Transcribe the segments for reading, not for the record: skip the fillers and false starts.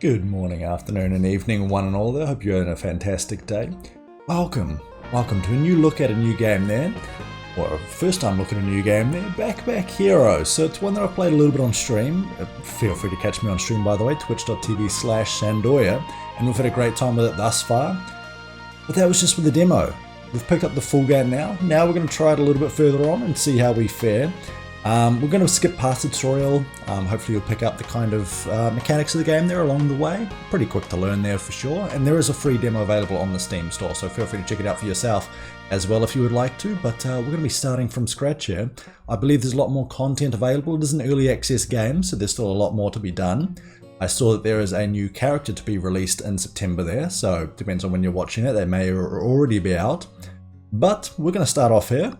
Good morning, afternoon and evening one and all there. Hope you're having a fantastic day. Welcome to a new look at a new game there. Or first time looking at a new game there, Backpack Hero. So it's one that I've played a little bit on stream. Feel free to catch me on stream by the way, twitch.tv/Sandoya. And we've had a great time with it thus far. But that was just with the demo. We've picked up the full game now. Now we're going to try it a little bit further on and see how we fare. We're going to skip past the tutorial. Hopefully you'll pick up the kind of mechanics of the game there along the way. Pretty quick to learn there for sure. And there is a free demo available on the Steam store, so feel free to check it out for yourself as well if you would like to. But we're going to be starting from scratch here. I believe there's a lot more content available. It is an early access game, so there's still a lot more to be done. I saw that there is a new character to be released in September there, so depends on when you're watching it. They may already be out. But we're going to start off here.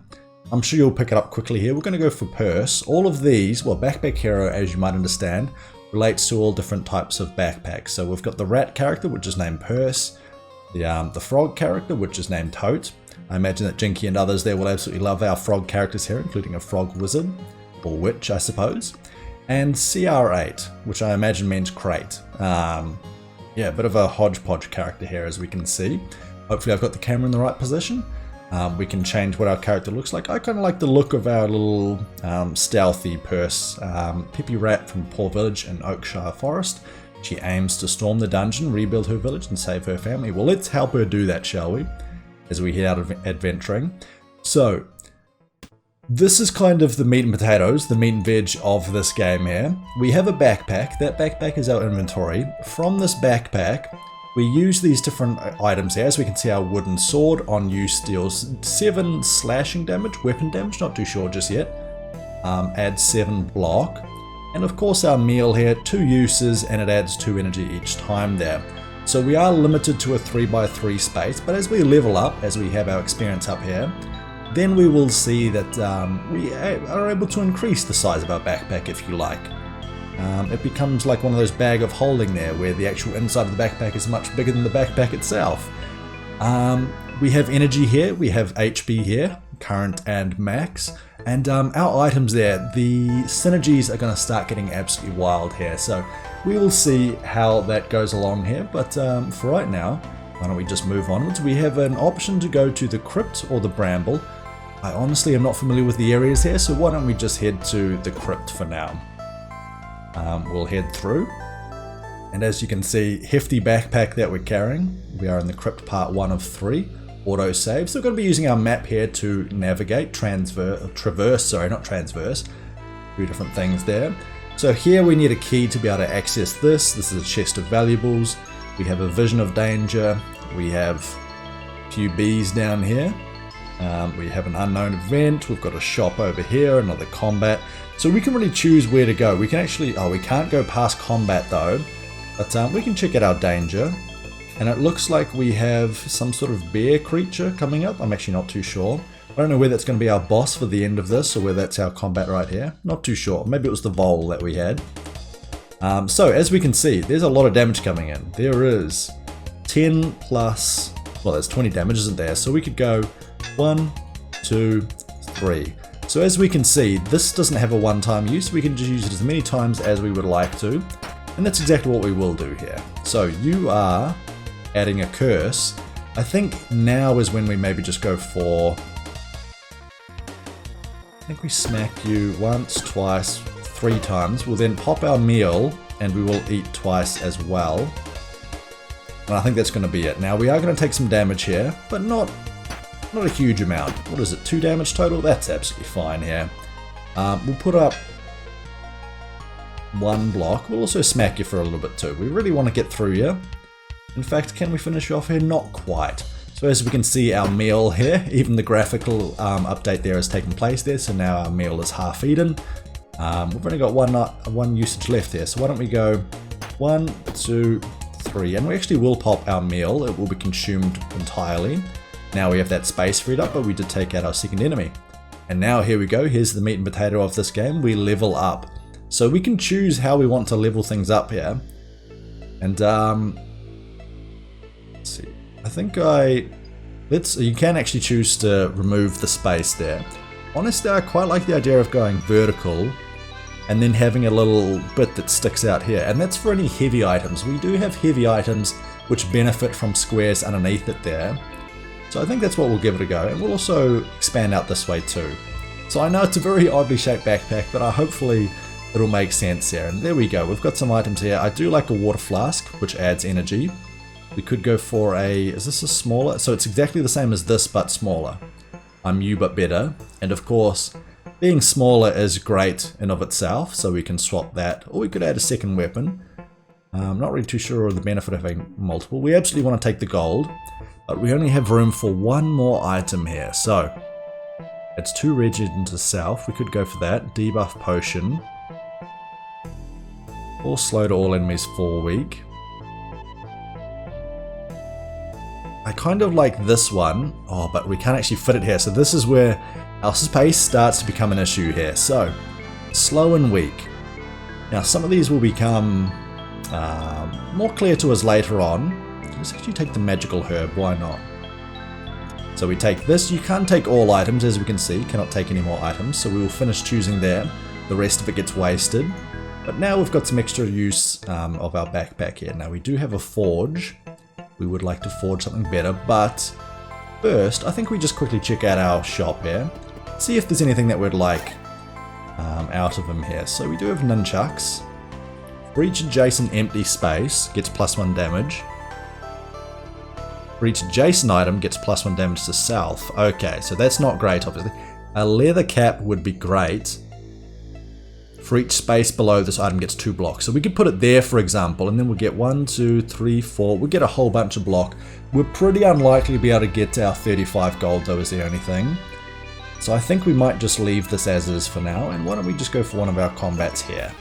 I'm sure you'll pick it up quickly here. We're going to go for purse. All of these, well, Backpack Hero, as you might understand, relates to all different types of backpacks. So we've got the rat character, which is named Purse, the frog character, which is named Tote. I imagine that Jinky and others there will absolutely love our frog characters here, including a frog wizard, or witch, I suppose. And CR8, which I imagine means crate. Yeah, a bit of a hodgepodge character here, as we can see. Hopefully I've got the camera in the right position. We can change what our character looks like. I kind of like the look of our little stealthy Purse, Pippi Rat from Poor Village in Oakshire Forest. She aims to storm the dungeon, rebuild her village and save her family. Well, let's help her do that, shall we? As we head out adventuring. So, this is kind of the meat and potatoes, the meat and veg of this game here. We have a backpack. That backpack is our inventory. From this backpack, we use these different items here. As we can see, our wooden sword on use deals 7 slashing damage, weapon damage, not too sure just yet. Adds 7 block. And of course our meal here, 2 uses and it adds 2 energy each time there. So we are limited to a 3x3 space, but as we level up, as we have our experience up here, then we will see that we are able to increase the size of our backpack if you like. It becomes like one of those bag of holding there where the actual inside of the backpack is much bigger than the backpack itself. We have energy here, we have HP here, current and max, and our items there, the synergies are going to start getting absolutely wild here, so we will see how that goes along here, but for right now, why don't we just move onwards. We have an option to go to the crypt or the bramble. I honestly am not familiar with the areas here, so why don't we just head to the crypt for now. We'll head through, and as you can see, hefty backpack that we're carrying. We are in the crypt part 1 of 3, auto save. So we're going to be using our map here to navigate, traverse, 2 different things there. So here we need a key to be able to access this. This is a chest of valuables. We have a vision of danger. We have a few bees down here. We have an unknown event. We've got a shop over here, another combat. So we can really choose where to go. We can actually, we can't go past combat though, but we can check out our danger. And it looks like we have some sort of bear creature coming up. I'm actually not too sure. I don't know whether that's going to be our boss for the end of this or whether that's our combat right here. Not too sure. Maybe it was the vole that we had. So as we can see, there's a lot of damage coming in. There is 10 plus, well, there's 20 damage, isn't there? So we could go 1, 2, 3. So as we can see, this doesn't have a one-time use. We can just use it as many times as we would like to. And that's exactly what we will do here. So you are adding a curse. I think now is when we maybe just go for, I think we smack you once, twice, 3 times. We'll then pop our meal and we will eat twice as well. And I think that's going to be it. Now we are going to take some damage here, but not a huge amount. What is it, 2 damage total? That's absolutely fine here. We'll put up 1 block. We'll also smack you for a little bit too. We really want to get through you. In fact, can we finish you off here? Not quite. So as we can see, our meal here, even the graphical update there has taken place there, so now our meal is half eaten. We've only got one usage left here, so why don't we go 1, 2, 3, and we actually will pop our meal. It will be consumed entirely. Now we have that space freed up, but we did take out our second enemy. And now here we go, here's the meat and potato of this game, we level up. So we can choose how we want to level things up here. And let's see, I think you can actually choose to remove the space there. Honestly, I quite like the idea of going vertical and then having a little bit that sticks out here, and that's for any heavy items. We do have heavy items which benefit from squares underneath it there, so I think that's what we'll give it a go, and we'll also expand out this way too. So I know it's a very oddly shaped backpack, but hopefully it'll make sense here. And there we go, we've got some items here. I do like a water flask, which adds energy. We could go for is this a smaller? So it's exactly the same as this, but smaller. I'm you, but better. And of course, being smaller is great in of itself, so we can swap that. Or we could add a second weapon. I'm not really too sure of the benefit of having multiple. We absolutely want to take the gold, but we only have room for one more item here. So it's 2 Regent to South. We could go for that. Debuff potion. Or slow to all enemies for a week. I kind of like this one. Oh, but we can't actually fit it here. So this is where our space starts to become an issue here. So, slow and weak. Now some of these will become more clear to us later on. Let's actually take the magical herb, why not? So we take this. You can't take all items, as we can see. Cannot take any more items, so we will finish choosing there. The rest of it gets wasted. But now we've got some extra use of our backpack here. Now we do have a forge. We would like to forge something better, but first I think we just quickly check out our shop here. See if there's anything that we'd like out of them here. So we do have nunchucks. For each adjacent empty space gets +1 damage. For each adjacent item gets +1 damage to self. Okay, so that's not great obviously. A leather cap would be great. For each space below this item gets 2 blocks. So we could put it there for example, and then we'll get 1, 2, 3, 4. We'll get a whole bunch of block. We're pretty unlikely to be able to get our 35 gold though, is the only thing. So I think we might just leave this as is for now, and why don't we just go for one of our combats here.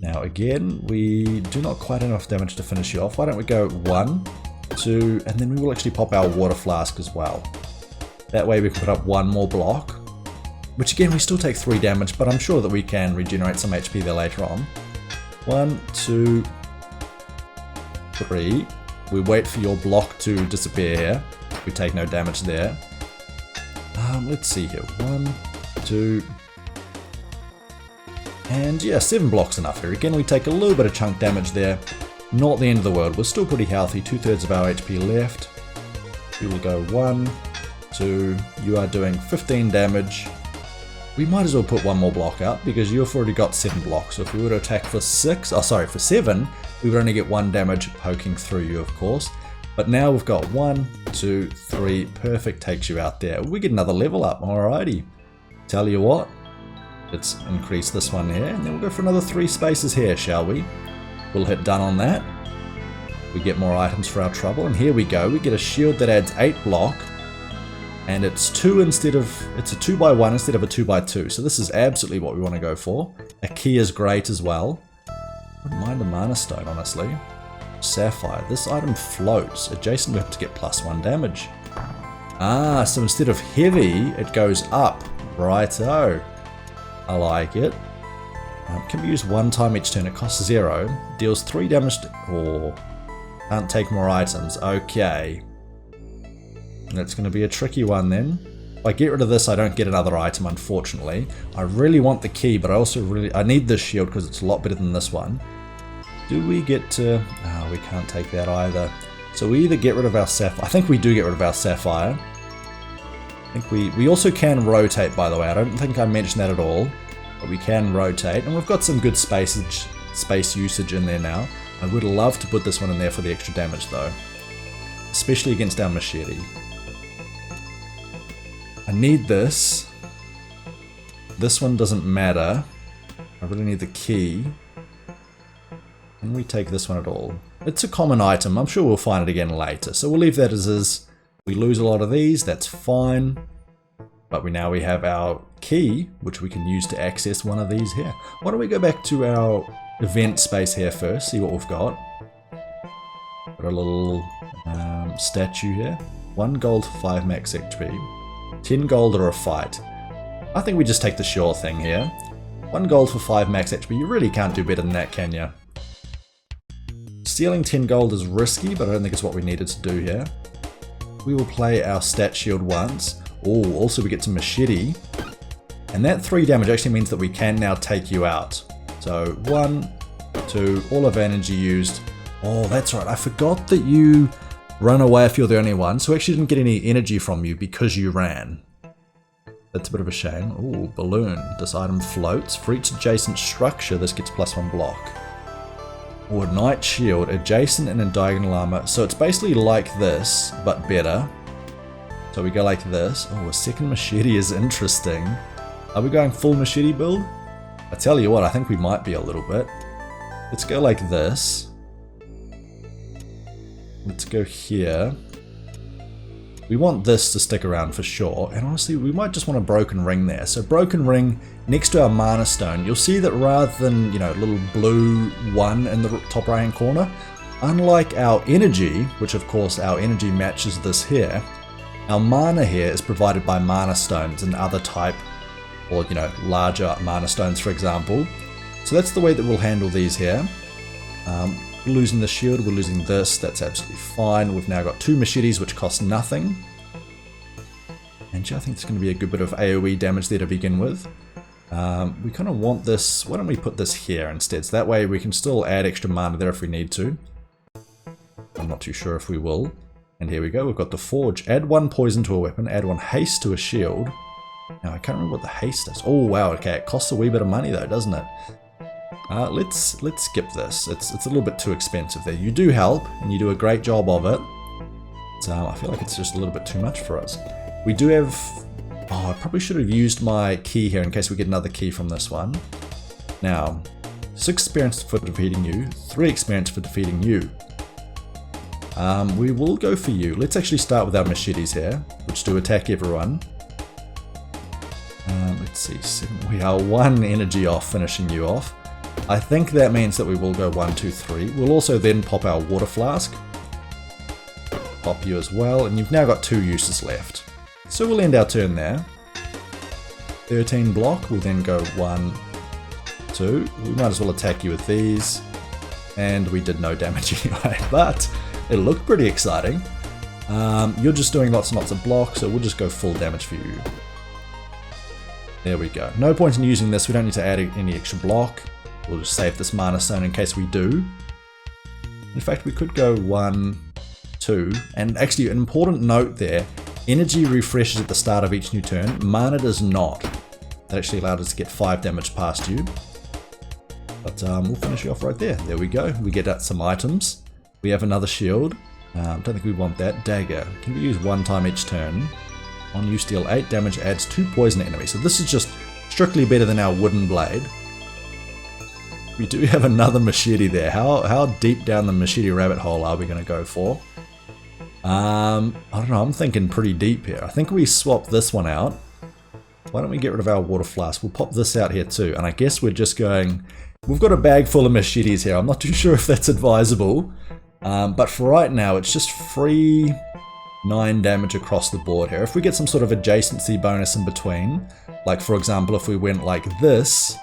Now again, we do not quite enough damage to finish you off. Why don't we go 1, 2, and then we will actually pop our water flask as well. That way we can put up 1 more block, which again we still take 3 damage, but I'm sure that we can regenerate some HP there later on. 1, 2, 3. We wait for your block to disappear here. We take no damage there. Let's see here. 1, 2, and yeah, 7 blocks enough here. Again, we take a little bit of chunk damage there. Not the end of the world. We're still pretty healthy. 2/3 of our HP left. We will go 1, 2. You are doing 15 damage. We might as well put 1 more block out because you've already got 7 blocks. So if we were to attack for 7, we would only get 1 damage poking through you, of course. But now we've got 1, 2, 3. Perfect, takes you out there. We get another level up. Alrighty. Tell you what. Let's increase this one here, and then we'll go for another 3 spaces here, shall we? We'll hit done on that. We get more items for our trouble, and here we go. We get a shield that adds 8 block, and it's a 2x1 instead of a 2x2. So this is absolutely what we want to go for. A key is great as well. Wouldn't mind a mana stone, honestly. Sapphire. This item floats. Adjacent weapons get +1 damage. Ah, so instead of heavy, it goes up. Righto. I like it. Can be used 1 time each turn. It costs 0. Deals 3 damage or can't take more items. Okay. That's going to be a tricky one then. If I get rid of this, I don't get another item, unfortunately. I really want the key, but I need this shield because it's a lot better than this one. Do we get to... Oh, we can't take that either. So we either get rid of our sapphire. I think we do get rid of our sapphire. I think we also can rotate, by the way. I don't think I mentioned that at all. But we can rotate. And we've got some good space usage in there now. I would love to put this one in there for the extra damage, though. Especially against our machete. I need this. This one doesn't matter. I really need the key. Can we take this one at all? It's a common item. I'm sure we'll find it again later. So we'll leave that as is. We lose a lot of these. That's fine. But now we have our key, which we can use to access one of these here. Why don't we go back to our event space here first. See what we've got. Got a little statue here. 1 gold for 5 max HP. 10 gold or a fight. I think we just take the sure thing here. 1 gold for 5 max HP. You really can't do better than that, can you? Stealing 10 gold is risky, but I don't think it's what we needed to do here. We will play our stat shield once. Oh, also we get some machete. And that 3 damage actually means that we can now take you out. So 1, 2, all of energy used. Oh, that's right. I forgot that you run away if you're the only one. So we actually didn't get any energy from you because you ran. That's a bit of a shame. Ooh, balloon. This item floats. For each adjacent structure, this gets +1 block. Or Knight Shield, adjacent and in diagonal armor. So it's basically like this, but better. So we go like this. Oh, a second machete is interesting. Are we going full machete build? I tell you what, I think we might be a little bit. Let's go like this. Let's go here. We want this to stick around for sure, and honestly we might just want a broken ring there. So broken ring next to our mana stone. You'll see that rather than, you know, little blue 1 in the top right hand corner, unlike our energy, which of course our energy matches this here, our mana here is provided by mana stones and other type, or you know, larger mana stones for example. So that's the way that we'll handle these here. We're losing the shield, we're losing this, that's absolutely fine. We've now got 2 machetes which cost nothing. And I think it's going to be a good bit of AoE damage there to begin with. We kind of want this, why don't we put this here instead, so that way we can still add extra mana there if we need to. I'm not too sure if we will. And here we go, we've got the forge. Add 1 poison to a weapon, add 1 haste to a shield. Now I can't remember what the haste is. Oh wow, okay, it costs a wee bit of money though, doesn't it? Let's skip this. It's a little bit too expensive there. You do help, and you do a great job of it. So I feel like it's just a little bit too much for us. We do have... Oh, I probably should have used my key here in case we get another key from this one. Now, 6 experience for defeating you, 3 experience for defeating you. We will go for you. Let's actually start with our machetes here, which do attack everyone. Let's see, we are 1 energy off finishing you off. I think that means that we will go 1, 2, 3. We'll also then pop our water flask. Pop you as well, and you've now got 2 uses left. So we'll end our turn there. 13 block, we'll then go 1, 2. We might as well attack you with these. And we did no damage anyway, but it looked pretty exciting. You're just doing lots and lots of blocks, so we'll just go full damage for you. There we go. No point in using this, we don't need to add any extra block. We'll just save this mana stone in case we do. In fact, we could go 1, 2, and actually an important note there, energy refreshes at the start of each new turn, mana does not. That actually allowed us to get 5 damage past you. But we'll finish you off right there. There we go, we get out some items. We have another shield, don't think we want that. Dagger, can be used 1 time each turn. On use deal 8 damage, adds 2 poison enemies. So this is just strictly better than our wooden blade. We do have another machete there. How deep down the machete rabbit hole are we going to go for? I don't know, I'm thinking pretty deep here. I think we swap this one out. Why don't we get rid of our water flask? We'll pop this out here too. And I guess we're just going... We've got a bag full of machetes here. I'm not too sure if that's advisable. But for right now, it's just free 9 damage across the board here. If we get some sort of adjacency bonus in between, like for example, if we went like this,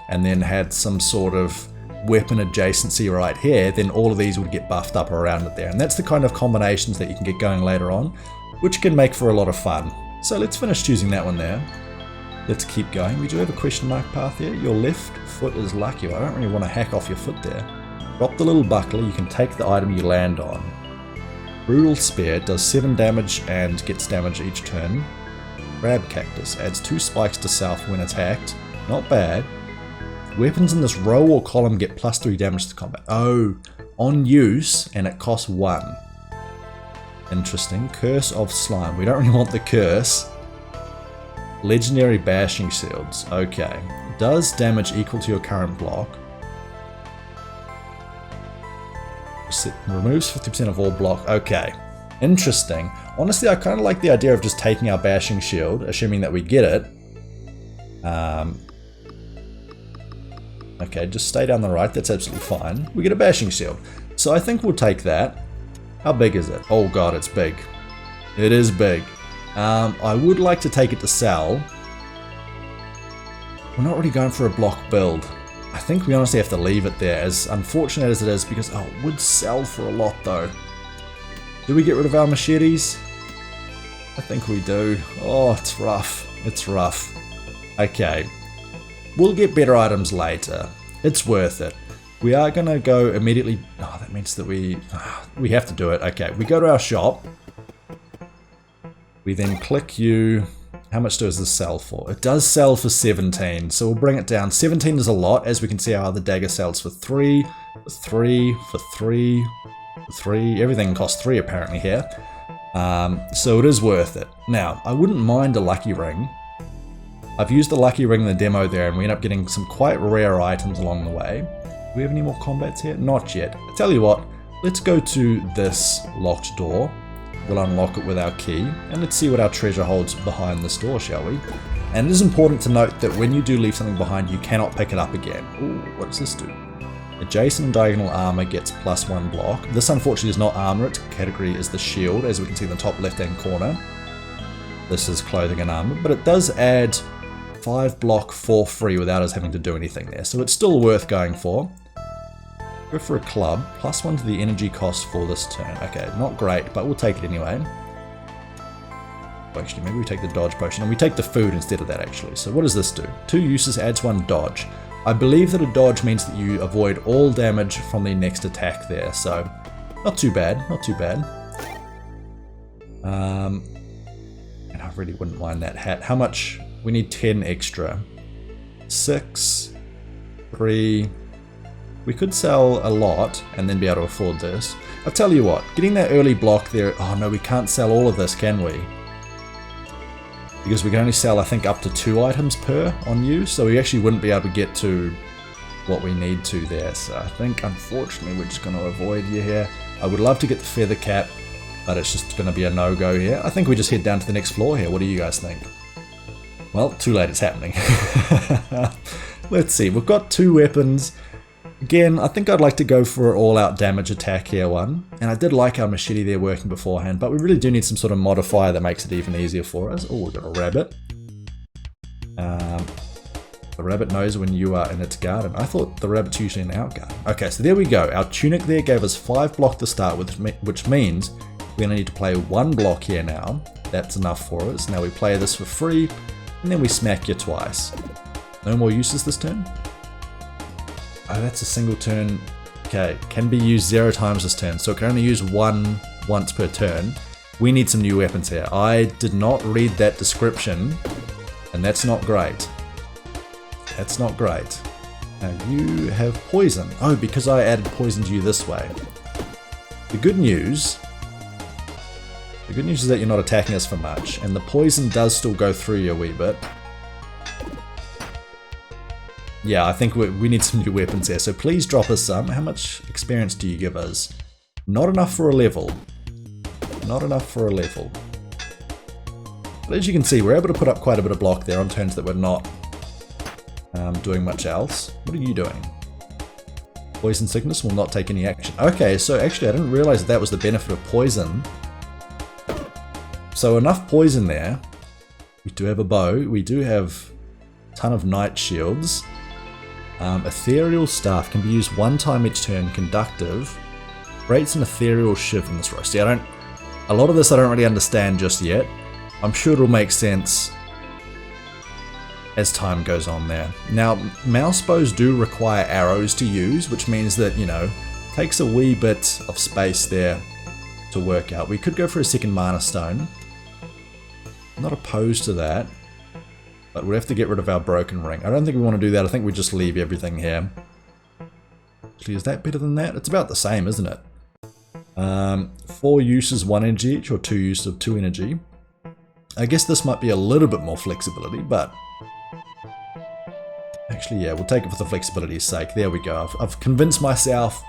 and then had some sort of weapon adjacency right here, then all of these would get buffed up around it there. And that's the kind of combinations that you can get going later on, which can make for a lot of fun. So let's finish choosing that one there. Let's keep going. We do have a question mark path here. Your left foot is lucky. I don't really want to hack off your foot there. Drop the little buckler. You can take the item you land on. Brutal Spear does 7 damage and gets damage each turn. Crab Cactus adds 2 spikes to self when attacked. Not bad. Weapons in this row or column get +3 damage to combat. Oh, on use, and it costs 1. Interesting. Curse of Slime. We don't really want the curse. Legendary Bashing Shields. Okay. Does damage equal to your current block. Removes 50% of all block. Okay. Interesting. Honestly, I kind of like the idea of just taking our Bashing Shield, assuming that we get it. Okay, just stay down the right, that's absolutely fine. We get a Bashing Shield. So I think we'll take that. How big is it? Oh god, it's big. It is big. I would like to take it to sell. We're not really going for a block build. I think we honestly have to leave it there, as unfortunate as it is, because oh, it would sell for a lot though. Do we get rid of our machetes? I think we do. Oh, it's rough. It's rough. Okay, we'll get better items later. It's worth it. We are going to go immediately... Oh, that means that we have to do it. Okay, we go to our shop. We then click you. How much does this sell for? It does sell for 17, so we'll bring it down. 17 is a lot. As we can see, our other dagger sells for 3, for 3, for 3, for 3. Everything costs 3 apparently here. So it is worth it. Now, I wouldn't mind a lucky ring. I've used the lucky ring in the demo there, and we end up getting some quite rare items along the way. Do we have any more combats here? Not yet. I tell you what, let's go to this locked door. We'll unlock it with our key, and let's see what our treasure holds behind this door, shall we? And it is important to note that when you do leave something behind, you cannot pick it up again. Ooh, what does this do? Adjacent and diagonal armor gets +1 block. This unfortunately is not armor, its category is the shield, as we can see in the top left-hand corner. This is clothing and armor, but it does add 5 block for free without us having to do anything there, so it's still worth going for. Go for a club, +1 to the energy cost for this turn. Okay, not great, but we'll take it anyway. Actually, maybe we take the dodge potion, and we take the food instead of that actually. So what does this do? 2 uses, adds 1 dodge. I believe that a dodge means that you avoid all damage from the next attack there, so not too bad, not too bad. And I really wouldn't mind that hat. How much? We need 10 extra. 6, 3... We could sell a lot and then be able to afford this. I'll tell you what, getting that early block there... Oh no, we can't sell all of this, can we? Because we can only sell, I think, up to 2 items per on you, so we actually wouldn't be able to get to what we need to there. So I think, unfortunately, we're just going to avoid you here. I would love to get the feather cap, but it's just going to be a no-go here. I think we just head down to the next floor here. What do you guys think? Well, too late, it's happening. Let's see, we've got 2 weapons. Again, I think I'd like to go for an all-out damage attack here one. And I did like our machete there working beforehand, but we really do need some sort of modifier that makes it even easier for us. Oh, we've got a rabbit. The rabbit knows when you are in its garden. I thought the rabbit's usually in our garden. Okay, so there we go. Our tunic there gave us 5 block to start with, which means we're going to need to play 1 block here now. That's enough for us. Now we play this for free, and then we smack you twice. No more uses this turn? Oh, that's a single turn. Okay, can be used 0 times this turn, so it can only use 1 once per turn. We need some new weapons here. I did not read that description, and that's not great. That's not great. Now you have poison. Oh, because I added poison to you this way. The good news is that you're not attacking us for much, and the poison does still go through you a wee bit. Yeah, I think we need some new weapons here, so please drop us some. How much experience do you give us? Not enough for a level. Not enough for a level. But as you can see, we're able to put up quite a bit of block there on turns that we're not doing much else. What are you doing? Poison sickness will not take any action. Okay, so actually I didn't realize that was the benefit of poison. So enough poison there. We do have a bow. We do have a ton of night shields. Ethereal staff can be used 1 time each turn. Conductive creates an ethereal shift in this row. See, a lot of this I don't really understand just yet. I'm sure it'll make sense as time goes on there. Now, mouse bows do require arrows to use, which means that, you know, takes a wee bit of space there to work out. We could go for a second mana stone. I'm not opposed to that. But we'll have to get rid of our broken ring. I don't think we want to do that. I think we just leave everything here. Actually, is that better than that? It's about the same, isn't it? 4 uses 1 energy each, or 2 uses of 2 energy. I guess this might be a little bit more flexibility, but... Actually, yeah, we'll take it for the flexibility's sake. There we go. I've convinced myself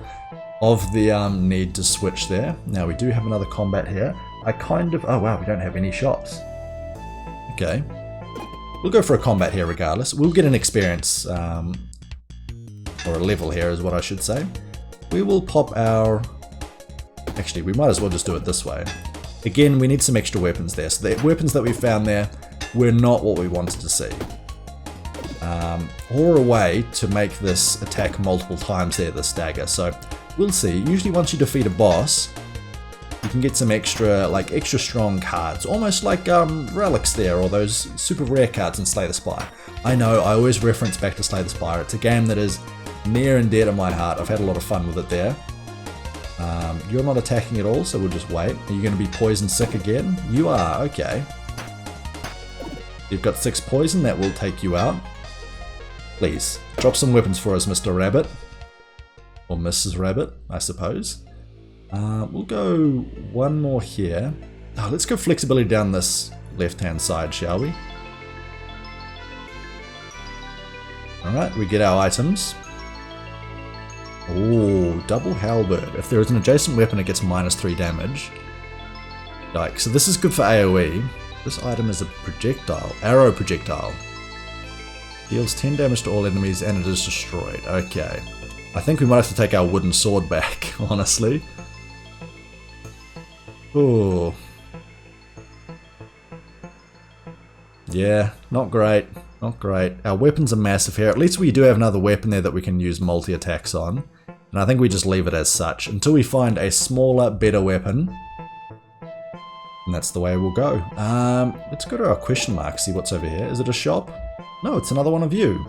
of the need to switch there. Now, we do have another combat here. Oh wow, we don't have any shops. Okay. We'll go for a combat here regardless. We'll get an experience, or a level here is what I should say. We will pop our... Actually, we might as well just do it this way. Again, we need some extra weapons there. So the weapons that we found there were not what we wanted to see. Or a way to make this attack multiple times there, this dagger. So we'll see. Usually once you defeat a boss, you can get some extra strong cards, almost like relics there, or those super rare cards in Slay the Spire. I know, I always reference back to Slay the Spire. It's a game that is near and dear to my heart. I've had a lot of fun with it there. You're not attacking at all, so we'll just wait. Are you going to be poison sick again? You are, okay. You've got 6 poison, that will take you out. Please, drop some weapons for us, Mr. Rabbit. Or Mrs. Rabbit, I suppose. We'll go one more here. Oh, let's go flexibility down this left-hand side, shall we? Alright, we get our items. Oh, double halberd. If there is an adjacent weapon, it gets -3 damage. Like, so this is good for AoE. This item is a projectile, arrow projectile. Deals 10 damage to all enemies and it is destroyed. Okay. I think we might have to take our wooden sword back, honestly. Oh. Yeah, not great. Not great. Our weapons are massive here. At least we do have another weapon there that we can use multi-attacks on. And I think we just leave it as such until we find a smaller, better weapon. And that's the way we'll go. Let's go to our question mark, see what's over here. Is it a shop? No, it's another one of you.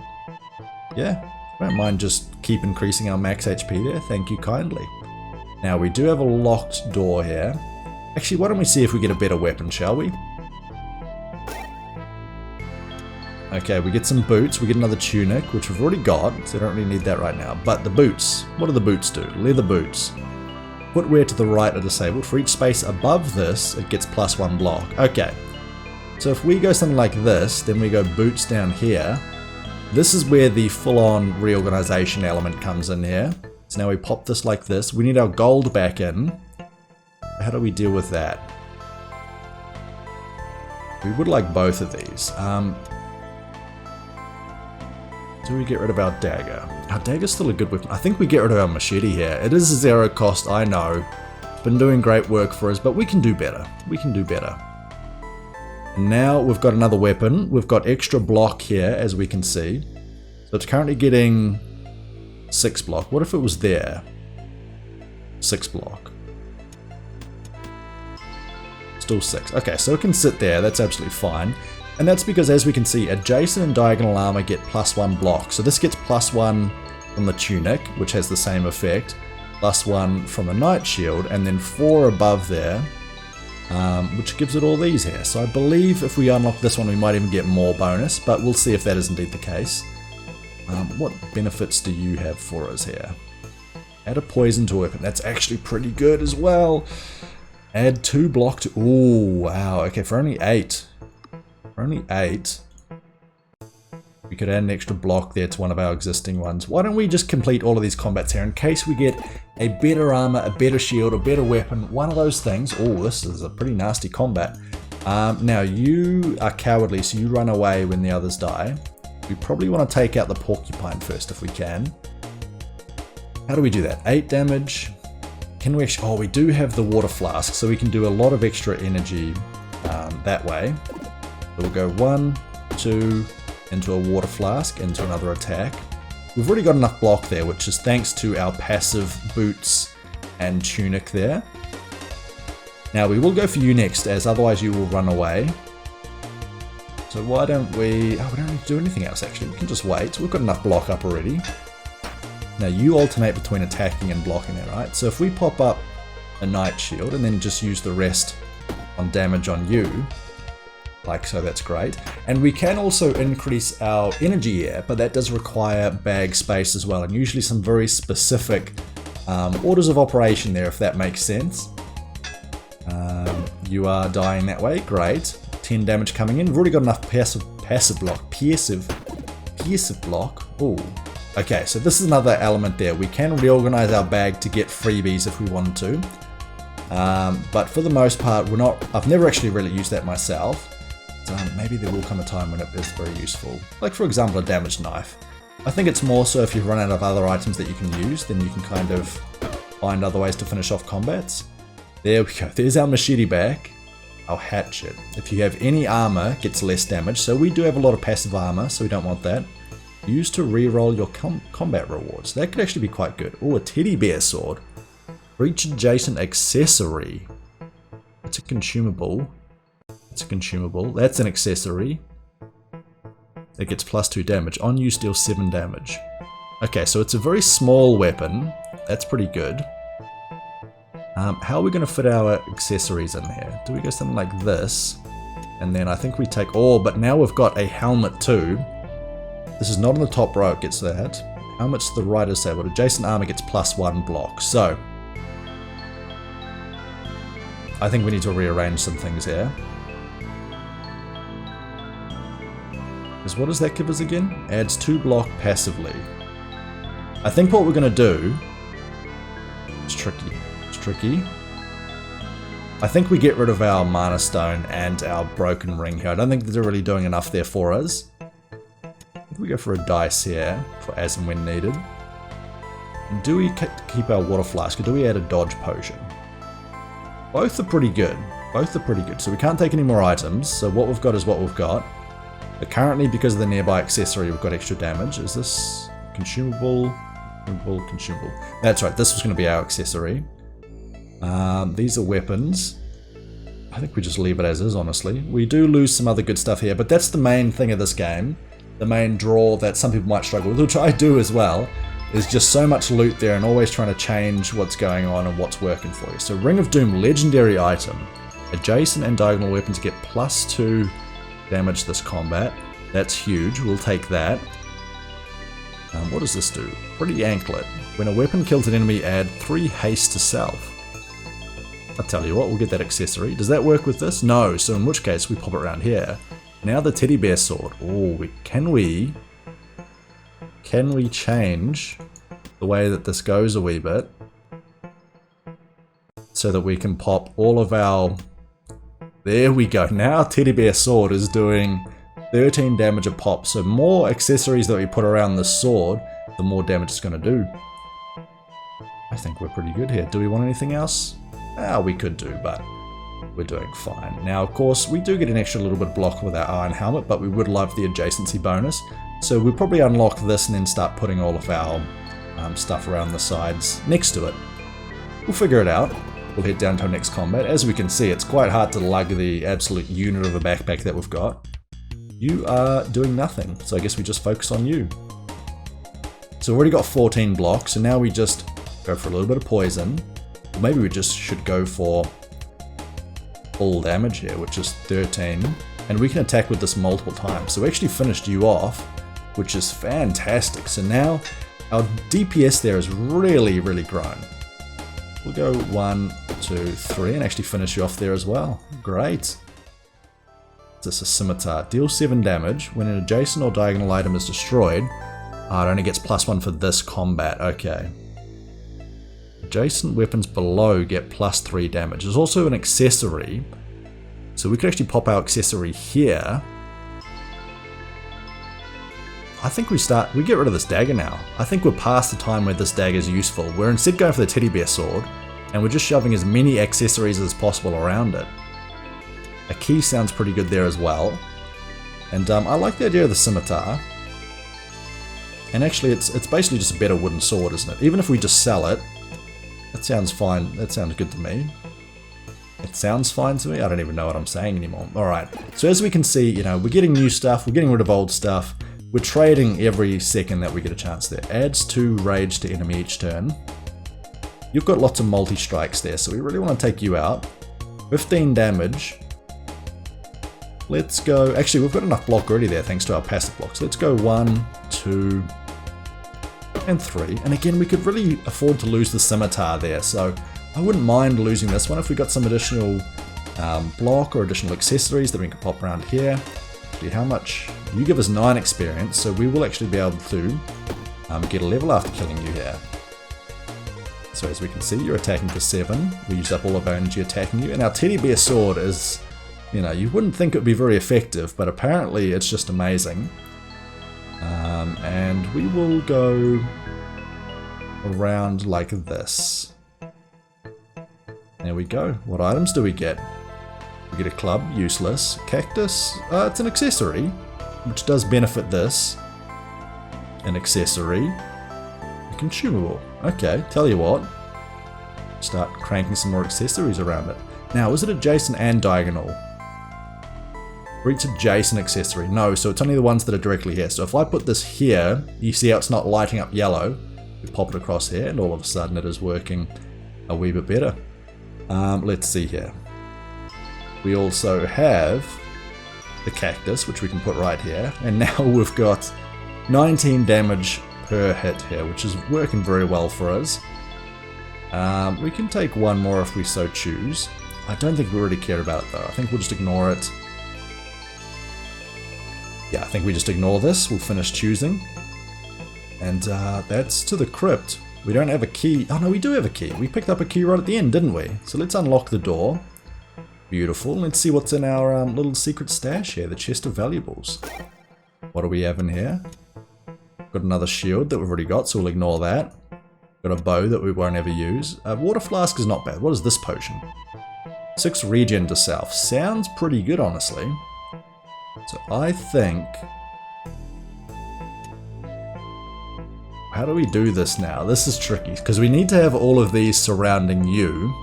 Yeah, I don't mind just keep increasing our max HP there. Thank you kindly. Now, we do have a locked door here. Actually, why don't we see if we get a better weapon, shall we? Okay, we get some boots, we get another tunic, which we've already got, so we don't really need that right now. But the boots, what do the boots do? Leather boots. Footwear to the right are disabled. For each space above this, it gets +1 block. Okay, so if we go something like this, then we go boots down here. This is where the full-on reorganization element comes in here. So now we pop this like this. We need our gold back in. How do we deal with that? We would like both of these. Do we get rid of our dagger? Our dagger's still a good weapon. I think we get rid of our machete here. It is a 0 cost, I know. It's been doing great work for us, but we can do better. We can do better. And now we've got another weapon. We've got extra block here, as we can see. So it's currently getting 6 block. What if it was there? 6 block. Still 6. Okay, so it can sit there. That's absolutely fine. And that's because, as we can see, adjacent and diagonal armor get +1 block. So this gets +1 from the tunic, which has the same effect, +1 from the knight shield, and then 4 above there, which gives it all these here. So I believe if we unlock this one, we might even get more bonus, but we'll see if that is indeed the case. What benefits do you have for us here? Add a poison to a weapon. That's actually pretty good as well. Add 2 block to... Ooh, wow. Okay, for only 8. For only 8, we could add an extra block there to one of our existing ones. Why don't we just complete all of these combats here in case we get a better armor, a better shield, a better weapon, one of those things. Oh, this is a pretty nasty combat. Now, you are cowardly, so you run away when the others die. We probably want to take out the porcupine first if we can. How do we do that? 8 damage. Can we actually... Oh, we do have the water flask, so we can do a lot of extra energy that way. So we'll go 1, 2, into a water flask, into another attack. We've already got enough block there, which is thanks to our passive boots and tunic there. Now we will go for you next, as otherwise you will run away. So why don't we... Oh, we don't need to do anything else actually, we can just wait. We've got enough block up already. Now you alternate between attacking and blocking there, right? So if we pop up a knight shield and then just use the rest on damage on you, like so, that's great. And we can also increase our energy here, but that does require bag space as well, and usually some very specific orders of operation there, if that makes sense. You are dying that way, great. 10 damage coming in. We've already got enough passive block. Ooh. Okay, so this is another element there. We can reorganize our bag to get freebies if we wanted to. But for the most part, I've never actually really used that myself. Maybe there will come a time when it is very useful. Like, for example, a damaged knife. I think it's more so if you've run out of other items that you can use, then you can kind of find other ways to finish off combats. There we go. There's our machete back. Our hatchet. If you have any armor, it gets less damage. So we do have a lot of passive armor, so we don't want that. Use to reroll your combat rewards. That could actually be quite good. Oh, a teddy bear sword. For each adjacent accessory. It's a consumable. It's a consumable. That's an accessory. It gets +2 damage. On use deals 7 damage. Okay, so it's a very small weapon. That's pretty good. How are we going to fit our accessories in here? Do we go something like this? And then I think we take... Oh, but now we've got a helmet too. This is not on the top row, it gets that. Helmet's the right disabled. Adjacent armor gets +1 block. So, I think we need to rearrange some things here. Because what does that give us again? Adds 2 block passively. I think what we're going to do... It's tricky. It's tricky. I think we get rid of our mana stone and our broken ring here. I don't think they're really doing enough there for us. I think we go for a dice here for as and when needed. And do we keep our water flask or do we add a dodge potion? Both are pretty good. Both are pretty good. So we can't take any more items. So what we've got is what we've got. But currently, because of the nearby accessory, we've got extra damage. Is this consumable? Consumable. That's right. This was going to be our accessory. These are weapons. I think we just leave it as is, honestly. We do lose some other good stuff here, but that's the main thing of this game. The main draw that some people might struggle with, which I do as well, is just so much loot there and always trying to change what's going on and what's working for you. So Ring of Doom, legendary item. Adjacent and diagonal weapons get +2 damage this combat. That's huge. We'll take that. What does this do? Pretty anklet. When a weapon kills an enemy, add 3 haste to self. I'll tell you what, we'll get that accessory. Does that work with this? No, so in which case we pop it around here. Now the teddy bear sword. Oh, can we change the way that this goes a wee bit so that we can pop all of our... There we go. Now teddy bear sword is doing 13 damage a pop. So more accessories that we put around the sword, the more damage it's going to do. I think we're pretty good here. Do we want anything else? We could do, but we're doing fine. Now, of course, we do get an extra little bit of block with our iron helmet, but we would love the adjacency bonus. So we'll probably unlock this and then start putting all of our stuff around the sides next to it. We'll figure it out. We'll head down to our next combat. As we can see, it's quite hard to lug the absolute unit of a backpack that we've got. You are doing nothing, so I guess we just focus on you. So we've already got 14 blocks, so now we just go for a little bit of poison. Or maybe we just should go for full damage here, which is 13. And we can attack with this multiple times. So we actually finished you off, which is fantastic. So now our DPS there has really, really grown. We'll go 1, 2, 3 and actually finish you off there as well. Great. This is a scimitar. Deal 7 damage. When an adjacent or diagonal item is destroyed, it only gets +1 for this combat. Okay. Adjacent weapons below get +3 damage. There's also an accessory. So we could actually pop our accessory here. I think we get rid of this dagger now. I think we're past the time where this dagger is useful. We're instead going for the teddy bear sword, and we're just shoving as many accessories as possible around it. A key sounds pretty good there as well. And I like the idea of the scimitar. And actually it's basically just a better wooden sword, isn't it? Even if we just sell it, that sounds fine. That sounds good to me. It sounds fine to me? I don't even know what I'm saying anymore. Alright, so as we can see, you know, we're getting new stuff, we're getting rid of old stuff. We're trading every second that we get a chance there. Adds 2 rage to enemy each turn. You've got lots of multi-strikes there, so we really want to take you out. 15 damage. Let's go... Actually, we've got enough block already there thanks to our passive blocks. Let's go 1, 2, and 3. And again, we could really afford to lose the scimitar there, so I wouldn't mind losing this one if we got some additional block or additional accessories that we can pop around here. Actually, how much? You give us 9 experience, so we will actually be able to get a level after killing you here. So as we can see, you're attacking for 7. We use up all of our energy attacking you, and our teddy bear sword is, you know, you wouldn't think it would be very effective, but apparently it's just amazing. And we will go around like this. There we go. What items do we get? We get a club, useless. Cactus, it's an accessory, which does benefit this. An accessory. A consumable. Okay, tell you what. Start cranking some more accessories around it. Now, is it adjacent and diagonal? For each adjacent accessory. No, so it's only the ones that are directly here. So if I put this here, you see how it's not lighting up yellow. We pop it across here and all of a sudden it is working a wee bit better. Let's see here. We also have the cactus, which we can put right here. And now we've got 19 damage per hit here, which is working very well for us. We can take one more if we so choose. I don't think we really care about it though. I think we'll just ignore it. Yeah, I think we just ignore this. We'll finish choosing. And that's to the crypt. We don't have a key. Oh no, we do have a key. We picked up a key right at the end, didn't we? So let's unlock the door. Beautiful. Let's see what's in our little secret stash here. The chest of valuables. What do we have in here? Got another shield that we've already got, so we'll ignore that. Got a bow that we won't ever use. Water flask is not bad. What is this potion? 6 regen to self. Sounds pretty good, honestly. So I think... How do we do this now? This is tricky, because we need to have all of these surrounding you.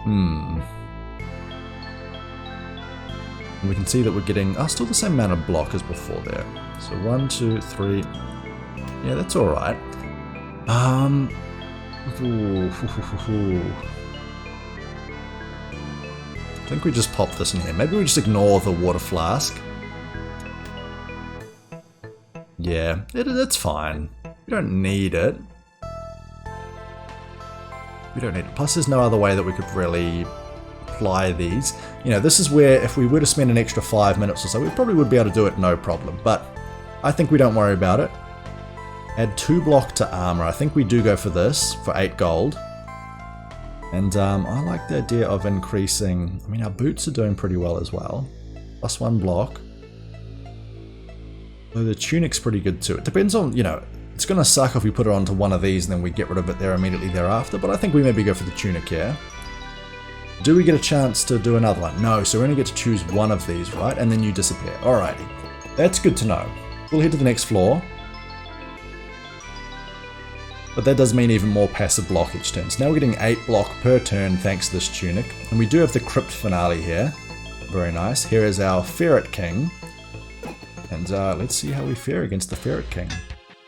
And we can see that we're getting still the same amount of block as before there. So 1, 2, 3. Yeah, that's alright. I think we just pop this in here. Maybe we just ignore the water flask. Yeah, it's fine. We don't need it. We don't need it. Plus there's no other way that we could really apply these. You know, this is where if we were to spend an extra 5 minutes or so, we probably would be able to do it no problem. But I think we don't worry about it. Add 2 block to armor. I think we do go for this for 8 gold. And I like the idea of increasing... I mean, our boots are doing pretty well as well. Plus 1 block. Though the tunic's pretty good too. It depends on, you know, it's going to suck if we put it onto one of these and then we get rid of it there immediately thereafter. But I think we maybe go for the tunic here. Do we get a chance to do another one? No, so we only get to choose one of these, right? And then you disappear. Alrighty. That's good to know. We'll head to the next floor. But that does mean even more passive block each turn. So now we're getting 8 block per turn thanks to this tunic. And we do have the crypt finale here. Very nice. Here is our Ferret King. And let's see how we fare against the Ferret King.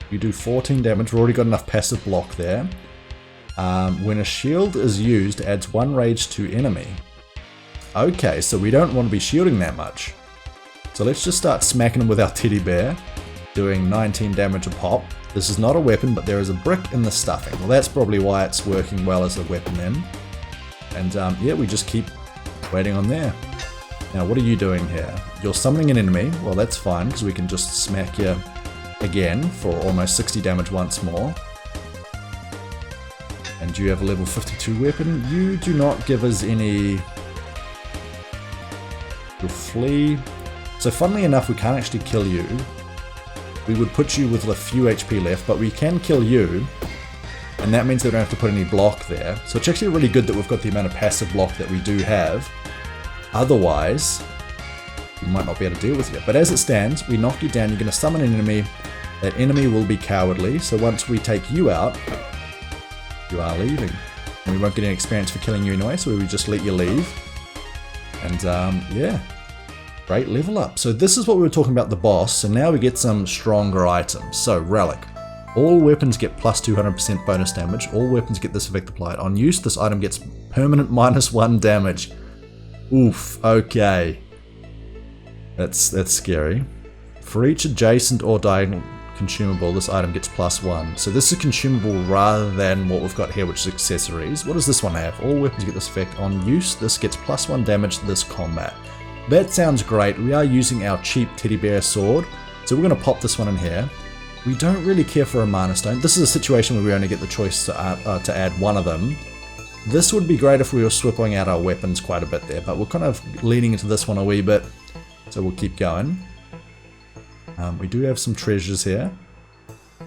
We do 14 damage. We've already got enough passive block there. When a shield is used, adds 1 rage to enemy. Okay, so we don't want to be shielding that much. So let's just start smacking him with our teddy bear. Doing 19 damage a pop. This is not a weapon, but there is a brick in the stuffing. Well, that's probably why it's working well as a weapon then. And yeah, we just keep waiting on there. Now, what are you doing here? You're summoning an enemy. Well, that's fine, because we can just smack you again for almost 60 damage once more. And you have a level 52 weapon. You do not give us any... You'll flee. So funnily enough, we can't actually kill you. We would put you with a few HP left, but we can kill you, and that means they don't have to put any block there. So it's actually really good that we've got the amount of passive block that we do have. Otherwise, we might not be able to deal with you. But as it stands, we knock you down, you're going to summon an enemy. That enemy will be cowardly, so once we take you out, you are leaving. And we won't get any experience for killing you anyway, so we would just let you leave. And yeah. Great level up. So this is what we were talking about the boss. So now we get some stronger items. So relic. All weapons get plus 200% bonus damage. All weapons get this effect applied. On use, this item gets permanent -1 damage. Oof. Okay. That's scary. For each adjacent or diagonal consumable, this item gets +1. So this is consumable rather than what we've got here, which is accessories. What does this one have? All weapons get this effect. On use, this gets +1 damage to this combat. That sounds great. We are using our cheap teddy bear sword, so we're going to pop this one in here. We don't really care for a mana stone. This is a situation where we only get the choice to add one of them. This would be great if we were swapping out our weapons quite a bit there, but we're kind of leaning into this one a wee bit, so we'll keep going. We do have some treasures here.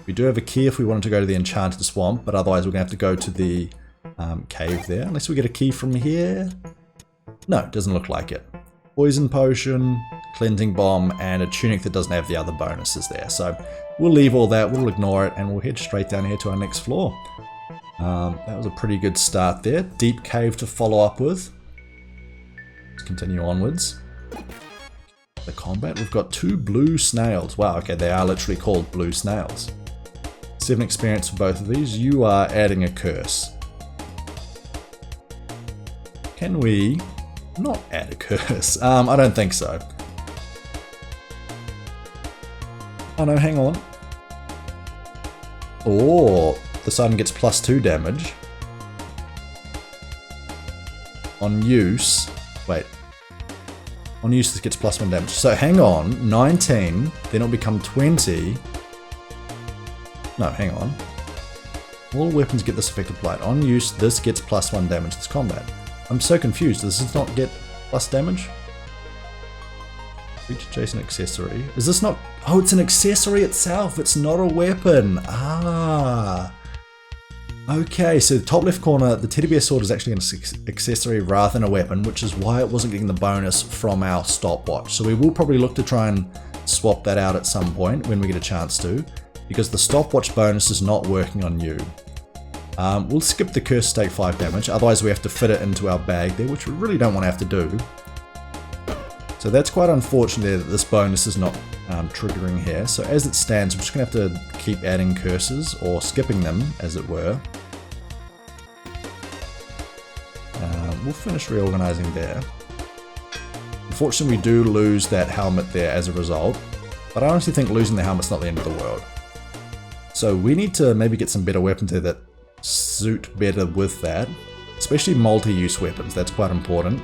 We do have a key if we wanted to go to the Enchanted Swamp, but otherwise we're going to have to go to the cave there, unless we get a key from here. No, it doesn't look like it. Poison potion, cleansing bomb, and a tunic that doesn't have the other bonuses there. So we'll leave all that, we'll ignore it, and we'll head straight down here to our next floor. That was a pretty good start there. Deep cave to follow up with. Let's continue onwards. The combat, we've got 2 blue snails. Wow, okay, they are literally called blue snails. 7 experience for both of these. You are adding a curse. Can we not add a curse? I don't think so. Oh no, hang on. Oh, this item gets +2 damage. On use, wait. On use this gets +1 damage. So hang on, 19, then it'll become 20. No, hang on. All weapons get this effect applied. On use, this gets +1 damage this combat. I'm so confused. Does this not get plus damage? Each adjacent accessory. Is this not... Oh, it's an accessory itself. It's not a weapon. Ah. Okay, so the top left corner, the teddy bear sword is actually an accessory rather than a weapon, which is why it wasn't getting the bonus from our stopwatch. So we will probably look to try and swap that out at some point when we get a chance to, because the stopwatch bonus is not working on you. We'll skip the curse to take 5 damage, otherwise we have to fit it into our bag there, which we really don't want to have to do. So that's quite unfortunate there that this bonus is not triggering here. So as it stands, we're just going to have to keep adding curses, or skipping them, as it were. We'll finish reorganizing there. Unfortunately, we do lose that helmet there as a result, but I honestly think losing the helmet's not the end of the world. So we need to maybe get some better weapons there that suit better with that, especially multi-use weapons. That's quite important.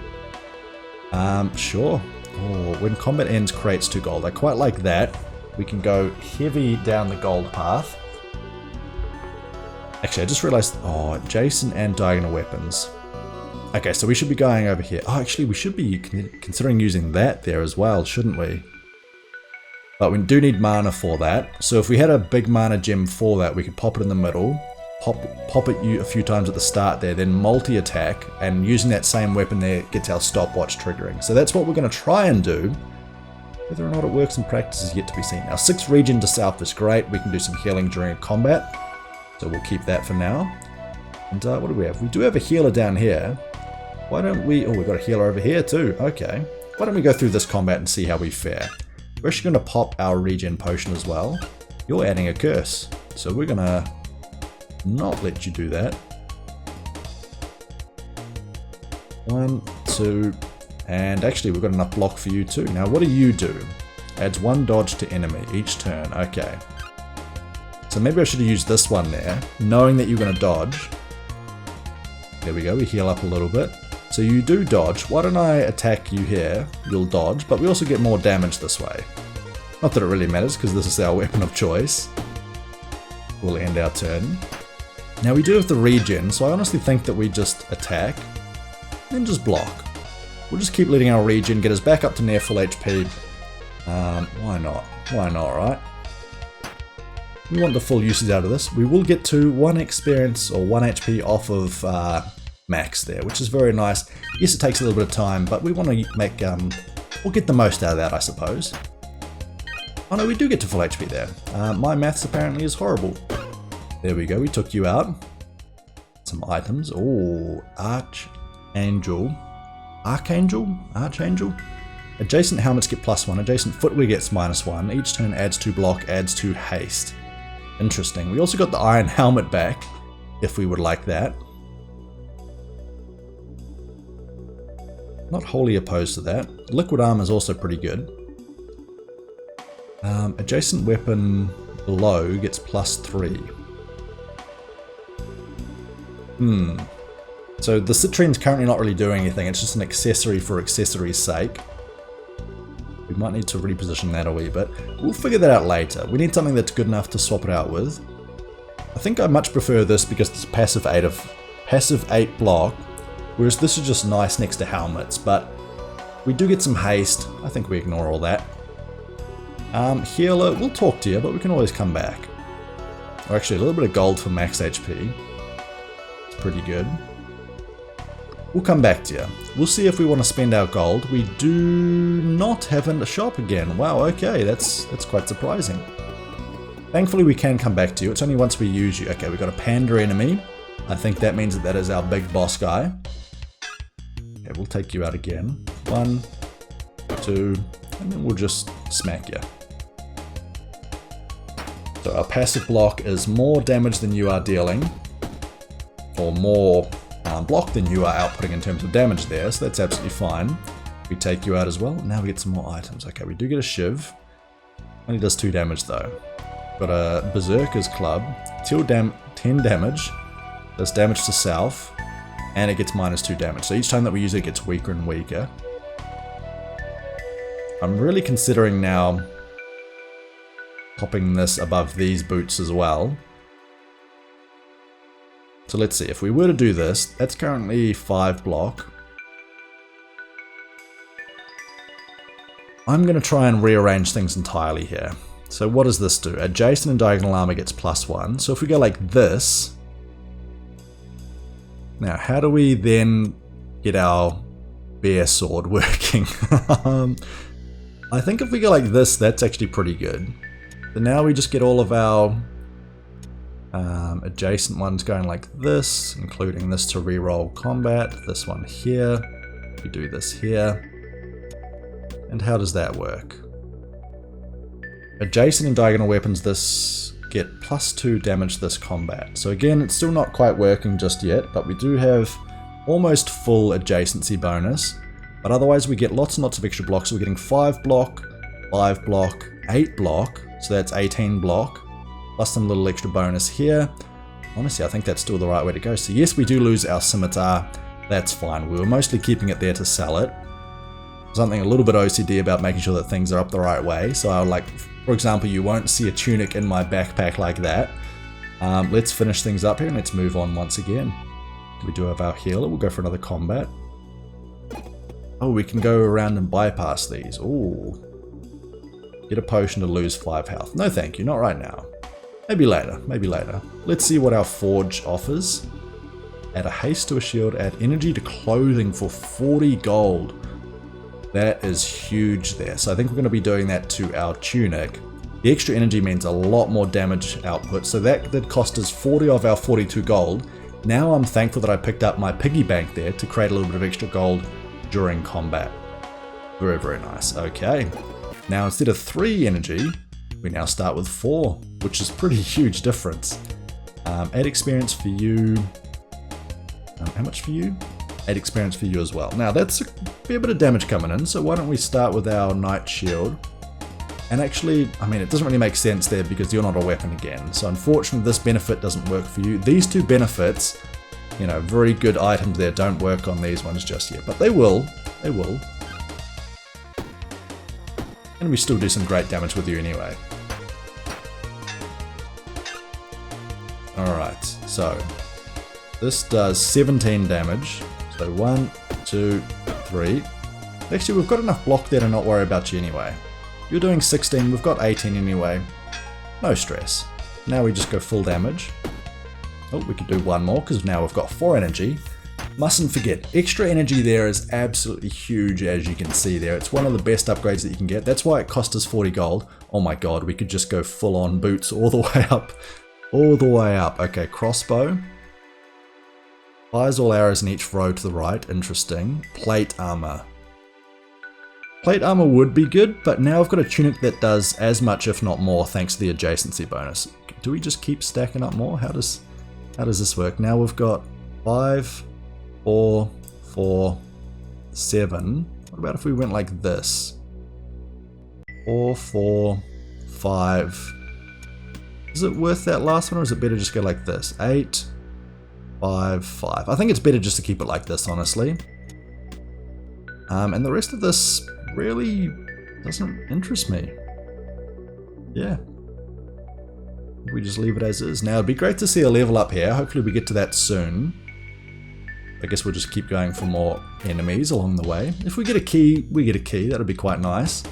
Sure. Oh, when combat ends, creates 2 gold. I quite like that. We can go heavy down the gold path. Actually, I just realized, oh, adjacent and diagonal weapons. Okay, so we should be going over here. Oh, actually, we should be considering using that there as well, shouldn't we? But we do need mana for that. So if we had a big mana gem for that, we could pop it in the middle, pop it a few times at the start there, then multi-attack, and using that same weapon there gets our stopwatch triggering. So that's what we're going to try and do. Whether or not it works in practice is yet to be seen. Our 6th regen to south is great. We can do some healing during combat, so we'll keep that for now. And what do we have? We do have a healer down here. Why don't we... Oh, we've got a healer over here too. Okay. Why don't we go through this combat and see how we fare? We're actually going to pop our regen potion as well. You're adding a curse, so we're going to not let you do that. 1, 2, and actually we've got enough block for you too. Now what do you do? Adds 1 dodge to enemy each turn. Okay. So maybe I should have used this one there, knowing that you're going to dodge. There we go, we heal up a little bit. So you do dodge. Why don't I attack you here? You'll dodge, but we also get more damage this way. Not that it really matters, because this is our weapon of choice. We'll end our turn. Now we do have the regen, so I honestly think that we just attack, then just block. We'll just keep letting our regen get us back up to near full HP. Why not? Why not, right? We want the full usage out of this. We will get to 1 experience or 1 HP off of max there, which is very nice. Yes, it takes a little bit of time, but we want to make, we'll get the most out of that, I suppose. Oh no, we do get to full HP there. My maths apparently is horrible. There we go, we took you out. Some items. Oh, Archangel. Adjacent helmets get +1, adjacent footwear gets -1. Each turn adds 2 block, adds 2 haste. Interesting. We also got the iron helmet back, if we would like that. Not wholly opposed to that. Liquid armor is also pretty good. Adjacent weapon below gets +3. So the citrine's currently not really doing anything, it's just an accessory for accessory's sake. We might need to reposition that a wee bit. We'll figure that out later. We need something that's good enough to swap it out with. I think I much prefer this because it's passive 8 block, whereas this is just nice next to helmets, but we do get some haste. I think we ignore all that. Healer, we'll talk to you, but we can always come back. Or actually, a little bit of gold for max HP. It's pretty good. We'll come back to you. We'll see if we want to spend our gold. We do not have a shop again. Wow, okay, that's quite surprising. Thankfully we can come back to you. It's only once we use you. Okay, we've got a panda enemy. I think that means that is our big boss guy. Okay, we'll take you out again. 1, 2, and then we'll just smack you. So our passive block is more damage than you are dealing, or more block than you are outputting in terms of damage there, so that's absolutely fine. We take you out as well. Now we get some more items. Okay, we do get a shiv. Only does 2 damage though. Got a Berserker's Club, 10 damage, does damage to self, and it gets -2 damage. So each time that we use it, it gets weaker and weaker. I'm really considering now popping this above these boots as well. So let's see, if we were to do this, that's currently 5 block. I'm going to try and rearrange things entirely here. So what does this do? Adjacent and diagonal armor gets +1. So if we go like this, now how do we then get our bear sword working? I think if we go like this, that's actually pretty good. So now we just get all of our adjacent ones going like this, including this to reroll combat, this one here, we do this here. And how does that work? Adjacent and diagonal weapons this get +2 damage this combat. So again, it's still not quite working just yet, but we do have almost full adjacency bonus. But otherwise we get lots and lots of extra blocks. So we're getting 5 block, 5 block, 8 block, so that's 18 block, plus some little extra bonus here. Honestly, I think that's still the right way to go. So yes, we do lose our scimitar. That's fine. We were mostly keeping it there to sell it. Something a little bit OCD about making sure that things are up the right way. So I like, for example, you won't see a tunic in my backpack like that. Let's finish things up here and let's move on once again. We do have our healer. We'll go for another combat. Oh, we can go around and bypass these. Ooh. Get a potion to lose 5 health. No thank you, not right now. Maybe later, maybe later. Let's see what our forge offers. Add a haste to a shield, add energy to clothing for 40 gold. That is huge there. So I think we're going to be doing that to our tunic. The extra energy means a lot more damage output. So that did cost us 40 of our 42 gold. Now I'm thankful that I picked up my piggy bank there to create a little bit of extra gold during combat. Very, very nice. Okay. Now instead of 3 energy, we now start with 4, which is a pretty huge difference. Add experience for you. How much for you? 8 experience for you as well. Now that's a fair bit of damage coming in, so why don't we start with our Knight Shield. And actually, I mean, it doesn't really make sense there because you're not a weapon again. So unfortunately, this benefit doesn't work for you. These 2 benefits, you know, very good items there, don't work on these ones just yet. But they will. They will. And we still do some great damage with you anyway. Alright, so this does 17 damage. So 1, 2, 3. Actually, we've got enough block there to not worry about you anyway. You're doing 16, we've got 18 anyway. No stress. Now we just go full damage. Oh, we could do one more because now we've got 4 energy. Mustn't forget, extra energy there is absolutely huge, as you can see there. It's one of the best upgrades that you can get. That's why it cost us 40 gold. Oh my god, we could just go full on boots all the way up. All the way up. Okay, crossbow. Fires all arrows in each row to the right. Interesting. Plate armor. Plate armor would be good, but now I've got a tunic that does as much, if not more, thanks to the adjacency bonus. Do we just keep stacking up more? How does this work? Now we've got 5, 4, 4, 7. What about if we went like this? 4, 4, 5. Is it worth that last one, or is it better just go like this? 8, 5, 5. I think it's better just to keep it like this, honestly. And the rest of this really doesn't interest me. Yeah. We just leave it as is. Now, it'd be great to see a level up here. Hopefully we get to that soon. I guess we'll just keep going for more enemies along the way. If we get a key, we get a key. That'd be quite nice.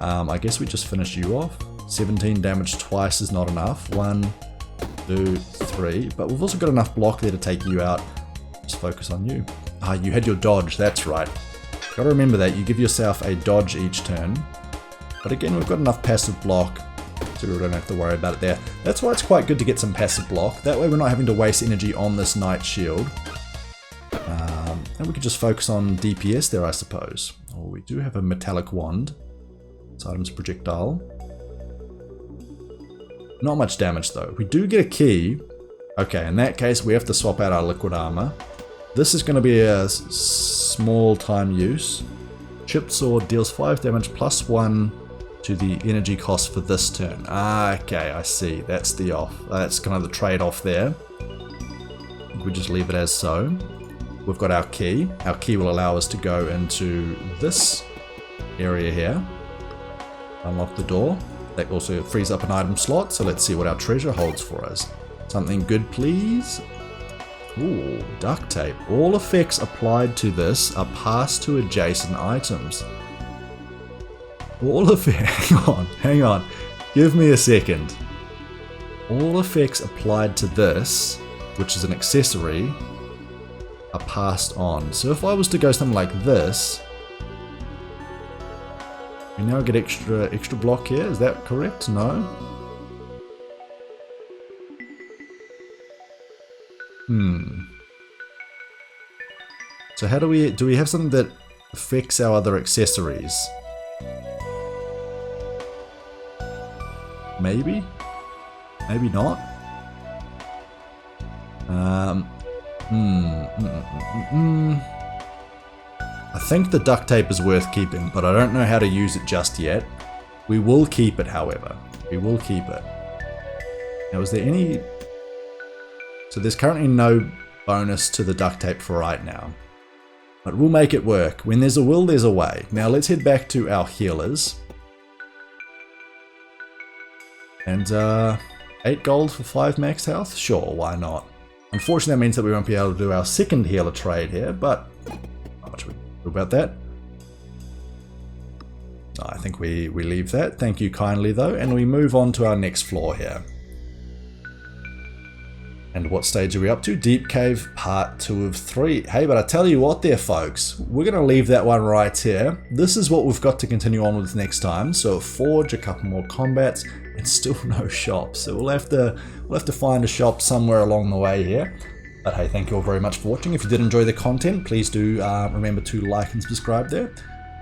I guess we just finish you off. 17 damage twice is not enough. 1, 2, 3. But we've also got enough block there to take you out. Just focus on you. Ah, you had your dodge. That's right. Gotta remember that. You give yourself a dodge each turn. But again, we've got enough passive block So we don't have to worry about it there. That's why it's quite good to get some passive block. That way we're not having to waste energy on this Knight Shield. And we could just focus on DPS there, I suppose. Oh, we do have a metallic wand. This item's projectile. Not much damage though. We do get a key. Okay, in that case we have to swap out our liquid armor. This is going to be a small time use. Chipped sword deals 5 damage plus 1 to the energy cost for this turn. Ah, okay, I see. That's the off. That's kind of the trade-off there. We just leave it as so. We've got our key. Our key will allow us to go into this area here. Unlock the door. That also frees up an item slot, so let's see what our treasure holds for us. Something good, please. Ooh, duct tape. All effects applied to this are passed to adjacent items. All effects... hang on. Give me a second. All effects applied to this, which is an accessory, are passed on. So if I was to go something like this, we now get extra block here. Is that correct? No. So how do we have something that affects our other accessories? Maybe? Maybe not? I think the duct tape is worth keeping, but I don't know how to use it just yet. We will keep it, however. We will keep it. Now, is there any... So there's currently no bonus to the duct tape for right now. But we'll make it work. When there's a will, there's a way. Now let's head back to our healers. And 8 gold for 5 max health? Sure, why not? Unfortunately, that means that we won't be able to do our second healer trade here, but not much we can do about that. I think we leave that. Thank you kindly though, and we move on to our next floor here. And what stage are we up to? Deep Cave Part 2 of 3. Hey, but I tell you what there, folks. We're going to leave that one right here. This is what we've got to continue on with next time. So a forge, a couple more combats, and still no shop. So we'll have to find a shop somewhere along the way here. But hey, thank you all very much for watching. If you did enjoy the content, please do remember to like and subscribe there.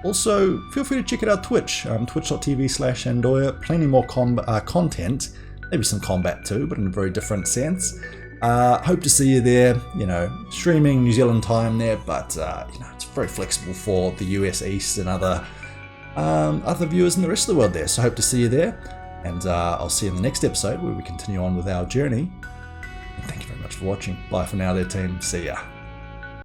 Also, feel free to check out our Twitch, twitch.tv/Andoya. Plenty more content. Maybe some combat too, but in a very different sense. Hope to see you there, you know, streaming New Zealand time there, but you know, it's very flexible for the US East and other viewers in the rest of the world there. So hope to see you there, and I'll see you in the next episode where we continue on with our journey. And thank you very much for watching. Bye for now there, team. See ya.